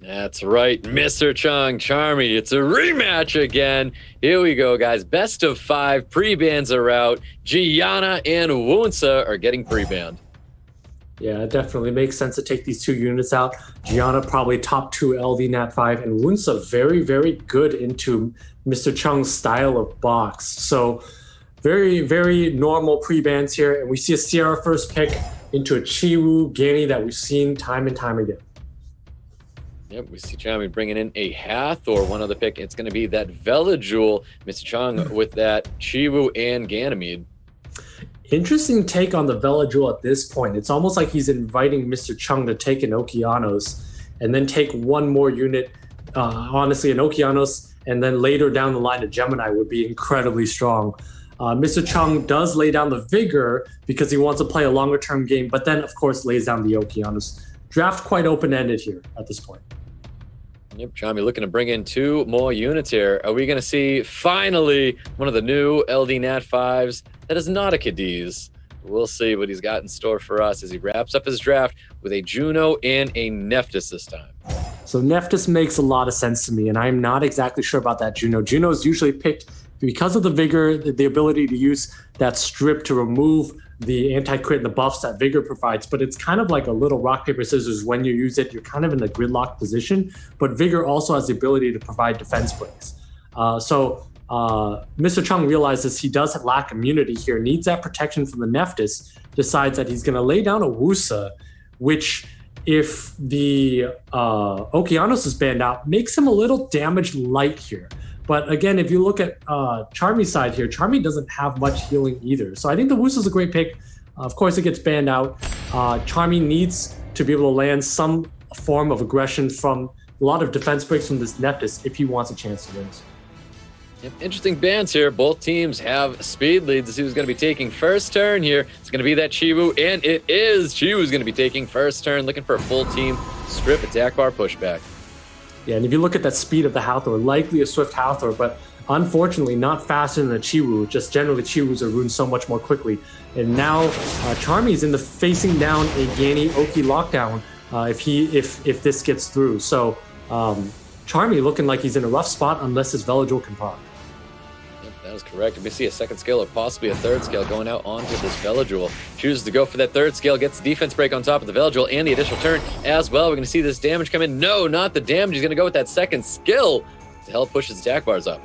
That's right, MR.CHUNG, CHARMI. It's a rematch again. Here we go, guys. Best of 5. Pre-bans are out. Gianna and Wunsa are getting pre-banned. Yeah, it definitely makes sense to take these two units out. Gianna probably top 2 LD Nat 5, and Wunsa very, very good into MR.CHUNG's style of box. So very, very normal pre-bans here. And we see a Sierra first pick into a Chiwu Ganny that we've seen time and time again. Yep, we see CHARMI bringing in a Hathor. One other pick, it's going to be that Velajul. MR.CHUNG with that Chiwu and Ganymede. Interesting take on the Velajul at this point. It's almost like he's inviting MR.CHUNG to take an Okeanos and then take one more unit. Honestly, an Okeanos, and then later down the line, a Gemini would be incredibly strong. MR.CHUNG does lay down the Vigor because he wants to play a longer term game, but then, of course, lays down the Okeanos. Draft quite open-ended here at this point. Yep, CHARMI looking to bring in 2 more units here. Are we going to see, finally, one of the new LD Nat 5s that is not a Cadiz? We'll see what he's got in store for us as he wraps up his draft with a Juno and a Nephthys this time. So Nephthys makes a lot of sense to me, and I'm not exactly sure about that Juno. Juno is usually picked because of the Vigor, the ability to use that strip to remove the anti-crit and the buffs that Vigor provides, but it's kind of like a little rock, paper, scissors. When you use it, you're kind of in the gridlock position, but Vigor also has the ability to provide defense breaks. MR.CHUNG realizes he does lack immunity here, needs that protection from the Nephthys, decides that he's going to lay down a Wusa, which, if the Okeanos is banned out, makes him a little damage light here. But again, if you look at CHARMI's side here, CHARMI doesn't have much healing either. So I think the Wusa is a great pick. Of course, it gets banned out. CHARMI needs to be able to land some form of aggression from a lot of defense breaks from this Nephthys if he wants a chance to win. Yep, interesting bans here. Both teams have speed leads. Let's see who's going to be taking first turn here. It's going to be that Chiwu, and it is Chiwu's going to be taking first turn, looking for a full team strip attack bar pushback. Yeah, and if you look at that speed of the Hathor, likely a swift Hathor, but unfortunately not faster than a Chiwu. Just generally, Chiwus are ruined so much more quickly. And now CHARMI's in the facing down a Ganny Oki lockdown if this gets through. So CHARMI looking like he's in a rough spot unless his Velajul can proc. That is correct. We see a second scale or possibly a third scale going out onto this Velajul. Chooses to go for that third scale, gets the defense break on top of the Velajul and the additional turn as well. We're going to see this damage come in. No, not the damage. He's going to go with that second skill to help push his attack bars up.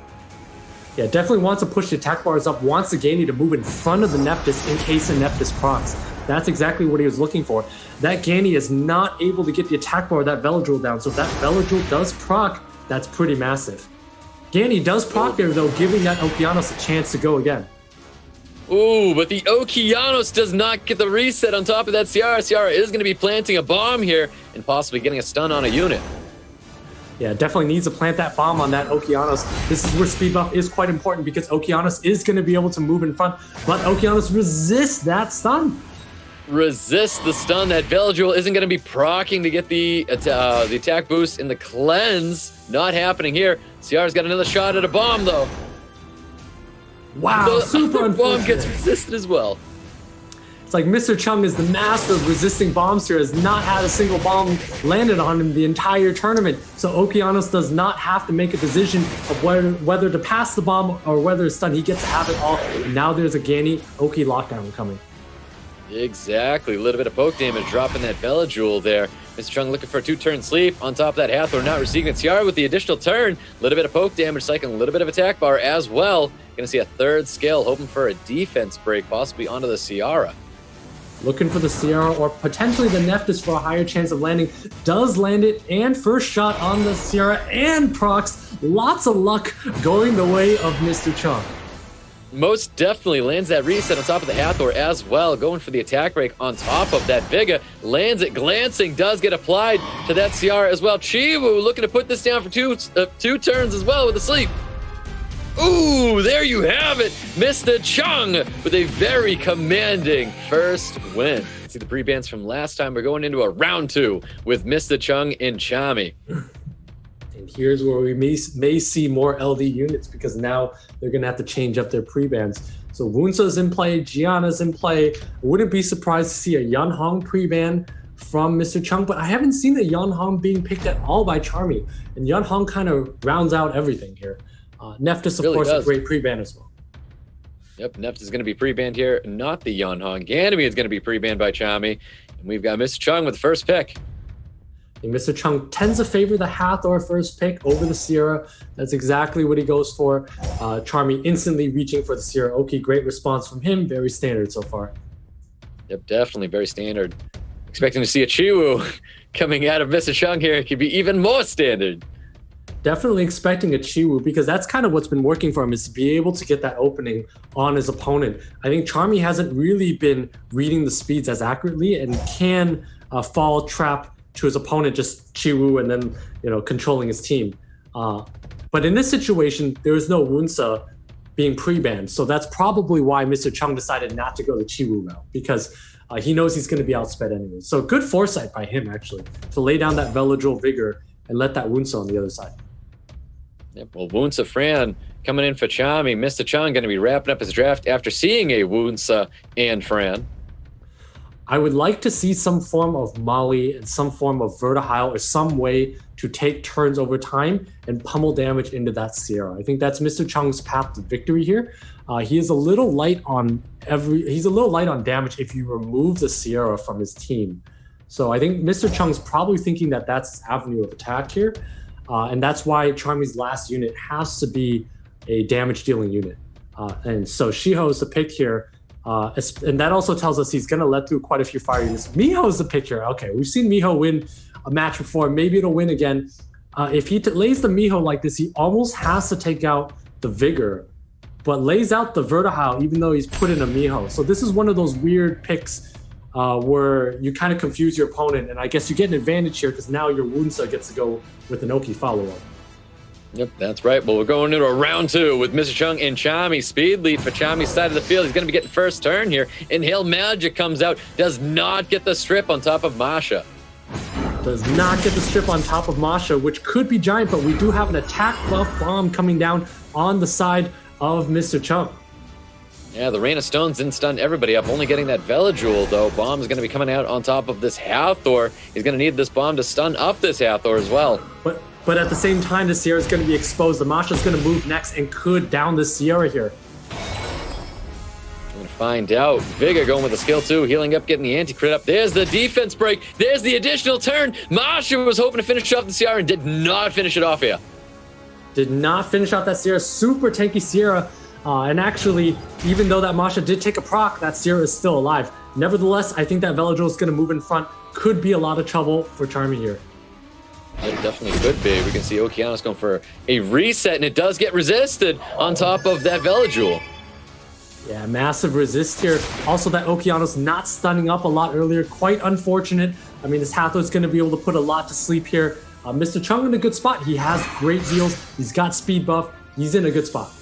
Yeah, definitely wants to push the attack bars up, wants the Ganny to move in front of the Nephthys in case the Nephthys procs. That's exactly what he was looking for. That Ganny is not able to get the attack bar of that Velajul down, so if that Velajul does proc, that's pretty massive. Ganny does proc there, though, giving that Okeanos a chance to go again. Ooh, but the Okeanos does not get the reset on top of that Ciara. Ciara is going to be planting a bomb here and possibly getting a stun on a unit. Yeah, definitely needs to plant that bomb on that Okeanos. This is where speed buff is quite important because Okeanos is going to be able to move in front, but Okeanos resists that stun. Resists the stun. That Velajul isn't going to be proccing to get the attack boost in the cleanse. Not happening here. Ciara's got another shot at a bomb, though. Wow, super unfortunate. Bomb gets resisted as well. It's like MR.CHUNG is the master of resisting bombs here, has not had a single bomb landed on him the entire tournament. So Okeanos does not have to make a decision of whether to pass the bomb or whether to stun. He gets to have it all. And now there's a Ganny Oki lockdown coming. Exactly. A little bit of poke damage dropping that Velajul there. MR.CHUNG looking for a 2-turn sleep. On top of that, Hathor not receiving it. Ciara with the additional turn. A little bit of poke damage, cycling a little bit of attack bar as well. Going to see a third skill, hoping for a defense break, possibly onto the Ciara. Looking for the Ciara or potentially the Nephthys for a higher chance of landing. Does land it, and first shot on the Ciara and procs. Lots of luck going the way of MR.CHUNG. Most definitely lands that reset on top of the Hathor as well, going for the attack break on top of that Vigor. Lands it, glancing, does get applied to that Ciara as well. Chiwu looking to put this down for two turns as well with a sleep. Ooh, there you have it. MR.CHUNG with a very commanding first win. See the pre-bans from last time. We're going into a round 2 with MR.CHUNG and CHARMI. And here's where we may see more LD units because now they're going to have to change up their pre-bans. So Wunsa's in play, Gianna's in play. I wouldn't be surprised to see a Yunhong pre-ban from Mr. Chung, but I haven't seen the Yeonhong being picked at all by CHARMI. And Yeonhong kind of rounds out everything here. Nephthys, of course, a great pre-ban as well. Yep, Nephthys is going to be pre-banned here, not the Yeonhong. Ganymede is going to be pre-banned by CHARMI. And we've got Mr. Chung with the first pick. And Mr. Chung tends to favor the Hathor first pick over the Sierra. That's exactly what he goes for. CHARMI instantly reaching for the Sierra. Okay, great response from him. Very standard so far. Yep, definitely very standard. Expecting to see a Chiwu coming out of Mr. Chung here. It could be even more standard. Definitely expecting a Chiwu, because that's kind of what's been working for him, is to be able to get that opening on his opponent. I think CHARMI hasn't really been reading the speeds as accurately and can fall trap to his opponent, just Chiwu and then, you know, controlling his team. But in this situation, there is no Runsa being pre-banned. So that's probably why Mr. Chung decided not to go the Chiwu route, because he knows he's going to be outsped anyway. So good foresight by him, actually, to lay down that Veladrol Vigor and let that Runsa on the other side. Yep, well, Wunsa Fran coming in for CHARMI. Mr. Chung going to be wrapping up his draft after seeing a Wunsa and Fran. I would like to see some form of Molly and some form of Vertihile or some way to take turns over time and pummel damage into that Sierra. I think that's Mr. Chung's path to victory here. He is a little light on damage if you remove the Sierra from his team. So I think Mr. Chung's probably thinking that that's his avenue of attack here. And that's why CHARMI's last unit has to be a damage dealing unit. And so Shiho is the pick here. And that also tells us he's going to let through quite a few fire units. Miho is the pick here. Okay, we've seen Miho win a match before. Maybe it'll win again. If he lays the Miho like this, he almost has to take out the Vigor, but lays out the Vertihile even though he's put in a Miho. So this is one of those weird picks where you kind of confuse your opponent, and I guess you get an advantage here because now your Wunsa gets to go with an Oki follow-up. Yep, that's right. Well, we're going into a round two with Mr. Chung and CHARMI. Speed lead for CHARMI's side of the field. He's going to be getting first turn here. Inhale Magic comes out. Does not get the strip on top of Masha. Does not get the strip on top of Masha, which could be giant, but we do have an attack buff bomb coming down on the side of Mr. Chung. Yeah, the Rain of Stones didn't stun everybody up, only getting that Veladrol, though. Bomb is going to be coming out on top of this Hathor. He's going to need this bomb to stun up this Hathor as well. But at the same time, the Sierra is going to be exposed. The Masha is going to move next and could down the Sierra here. We're going to find out. Vigor going with the skill 2, healing up, getting the anti-crit up. There's the defense break. There's the additional turn. Masha was hoping to finish off the Sierra and did not finish it off here. Did not finish off that Sierra. Super tanky Sierra. And actually, even though that Masha did take a proc, that Sierra is still alive. Nevertheless, I think that Veladrol is going to move in front. Could be a lot of trouble for CHARMI here. It definitely could be. We can see Okeanos going for a reset, and it does get resisted on top of that Veladrol. Yeah, massive resist here. Also, that Okeanos not stunning up a lot earlier. Quite unfortunate. I mean, this Hathor is going to be able to put a lot to sleep here. Mr. Chung in a good spot. He has great deals. He's got speed buff. He's in a good spot.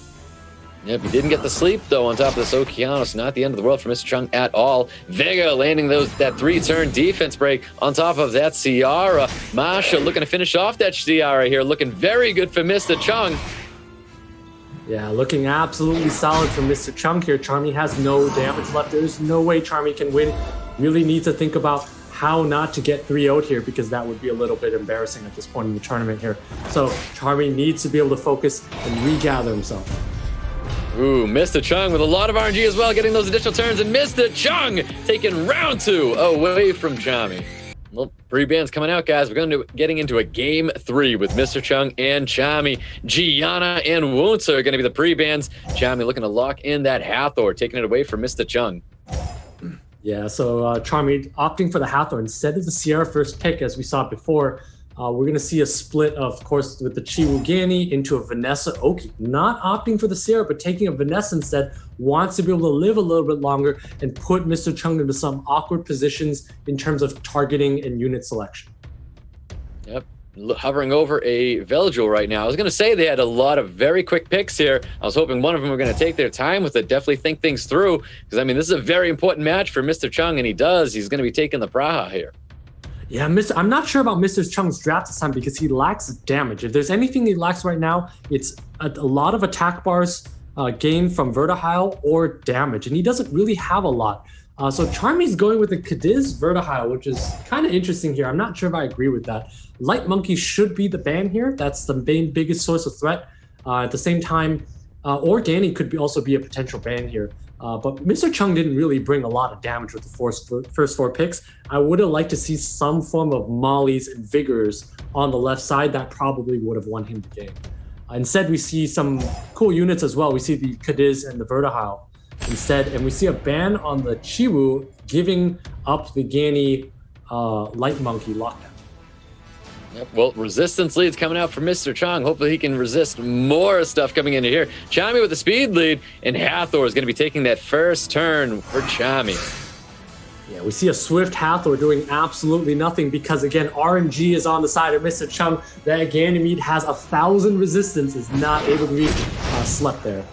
Yep, he didn't get the sleep, though, on top of this Okeanos. Not the end of the world for Mr. Chung at all. Vega landing that 3-turn defense break on top of that Ciara. Masha looking to finish off that Ciara here. Looking very good for Mr. Chung. Yeah, looking absolutely solid for Mr. Chung here. CHARMI has no damage left. There's no way CHARMI can win. Really needs to think about how not to get 3-0'd here, because that would be a little bit embarrassing at this point in the tournament here. So CHARMI needs to be able to focus and regather himself. Ooh, Mr. Chung with a lot of RNG as well, getting those additional turns, and Mr. Chung taking round 2 away from CHARMI. Well, pre-ban's coming out, guys. We're going to getting into a game 3 with Mr. Chung and CHARMI. Gianna and Wunsa are going to be the pre-bans. CHARMI looking to lock in that Hathor, taking it away from Mr. Chung. Yeah, so CHARMI opting for the Hathor instead of the Sierra first pick, as we saw before. We're going to see a split, of course, with the Chiwu Gani into a Vanessa Oki. Not opting for the Sierra, but taking a Vanessa instead. Wants to be able to live a little bit longer and put Mr. Chung into some awkward positions in terms of targeting and unit selection. Yep. Hovering over a Veladrol right now. I was going to say they had a lot of very quick picks here. I was hoping one of them were going to take their time with it, definitely think things through, because, I mean, this is a very important match for Mr. Chung, and he does. He's going to be taking the Praha here. Yeah, I'm not sure about Mr. Chung's draft this time because he lacks damage. If there's anything he lacks right now, it's a lot of attack bars gained from Vertihile or damage, and he doesn't really have a lot. So CHARMI's going with the Cadiz Vertihile, which is kind of interesting here. I'm not sure if I agree with that. Light Monkey should be the ban here. That's the main biggest source of threat. At the same time, Organi could also be a potential ban here. But Mr. Chung didn't really bring a lot of damage with the first 4 picks. I would have liked to see some form of Mollies and Vigors on the left side. That probably would have won him the game. Instead, we see some cool units as well. We see the Cadiz and the Vertihile instead, and we see a ban on the Chiwu, giving up the Gany Light Monkey lockdown. Yep, well, resistance leads coming out for Mr. Chung. Hopefully he can resist more stuff coming into here. CHARMI with the speed lead, and Hathor is going to be taking that first turn for CHARMI. Yeah, we see a Swift Hathor doing absolutely nothing because, again, RNG is on the side of Mr. Chung. That Ganymede has 1,000 resistance, is not able to be slept there.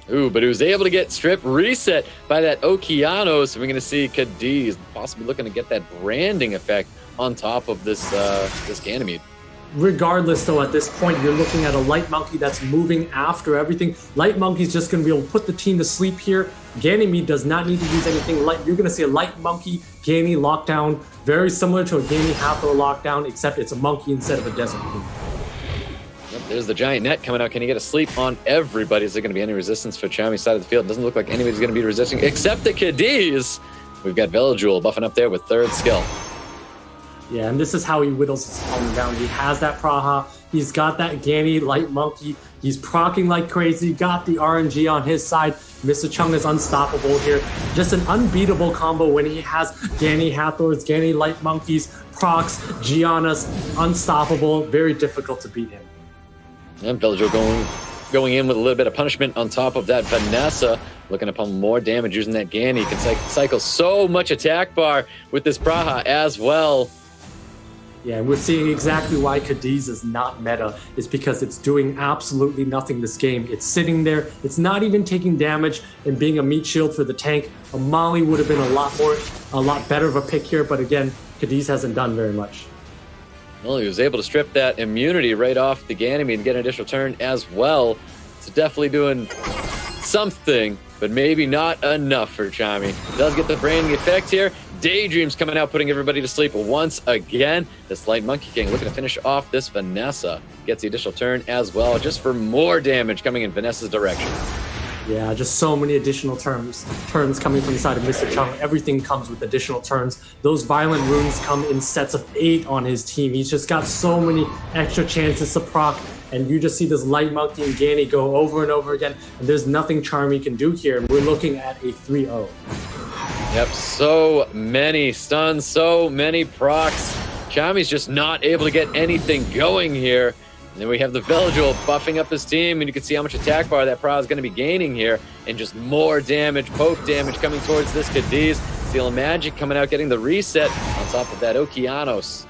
Ooh, but he was able to get strip reset by that Okeanos. We're going to see Cadiz possibly looking to get that branding effect on top of this this Ganymede. Regardless, though, at this point, you're looking at a Light Monkey that's moving after everything. Light Monkey's just going to be able to put the team to sleep here. Ganymede does not need to use anything light. You're going to see a Light Monkey Gany lockdown, very similar to a Gany Hathor lockdown, except it's a monkey instead of a desert queen. Yep, there's the giant net coming out. Can he get a sleep on everybody? Is there going to be any resistance for CHARMI's side of the field? It doesn't look like anybody's going to be resisting, except the Cadiz. We've got Veljul buffing up there with 3rd skill. Yeah, and this is how he whittles his opponent down. He has that Praha. He's got that Gany Light Monkey. He's proccing like crazy. Got the RNG on his side. Mr. Chung is unstoppable here. Just an unbeatable combo when he has Gany Hathors, Gany Light Monkeys, procs, Giannas, unstoppable. Very difficult to beat him. And Veljul going in with a little bit of punishment on top of that Vanessa, looking upon more damage using that Gany. He can cycle so much attack bar with this Praha as well. Yeah, we're seeing exactly why Cadiz is not meta, is because it's doing absolutely nothing this game. It's sitting there, it's not even taking damage and being a meat shield for the tank. A Molly would have been a lot better of a pick here, but again, Cadiz hasn't done very much. Well, he was able to strip that immunity right off the Ganymede and get an additional turn as well. So definitely doing something, but maybe not enough for CHARMI. Does get the branding effect here. Daydreams coming out, putting everybody to sleep once again. This Light Monkey King looking to finish off this Vanessa. Gets the additional turn as well, just for more damage coming in Vanessa's direction. Yeah, just so many additional turns coming from the side of Mr. Chung. Everything comes with additional turns. Those violent runes come in sets of 8 on his team. He's just got so many extra chances to proc, and you just see this Light Monkey and Gany go over and over again, and there's nothing CHARMI can do here. We're looking at a 3-0. Yep, so many stuns, so many procs. CHARMI's just not able to get anything going here. And then we have the Veljul buffing up his team, and you can see how much attack bar that Pra is going to be gaining here, and just more damage, poke damage coming towards this Cadiz. Stealing Magic coming out, getting the reset on top of that Okeanos.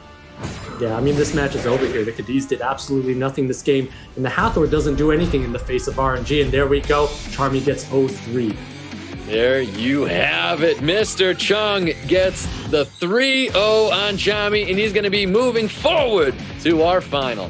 Yeah, I mean, this match is over here. The Cadiz did absolutely nothing this game, and the Hathor doesn't do anything in the face of RNG, and there we go. CHARMI gets 0-3. There you have it. Mr. Chung gets the 3-0 on CHARMI, and he's going to be moving forward to our final.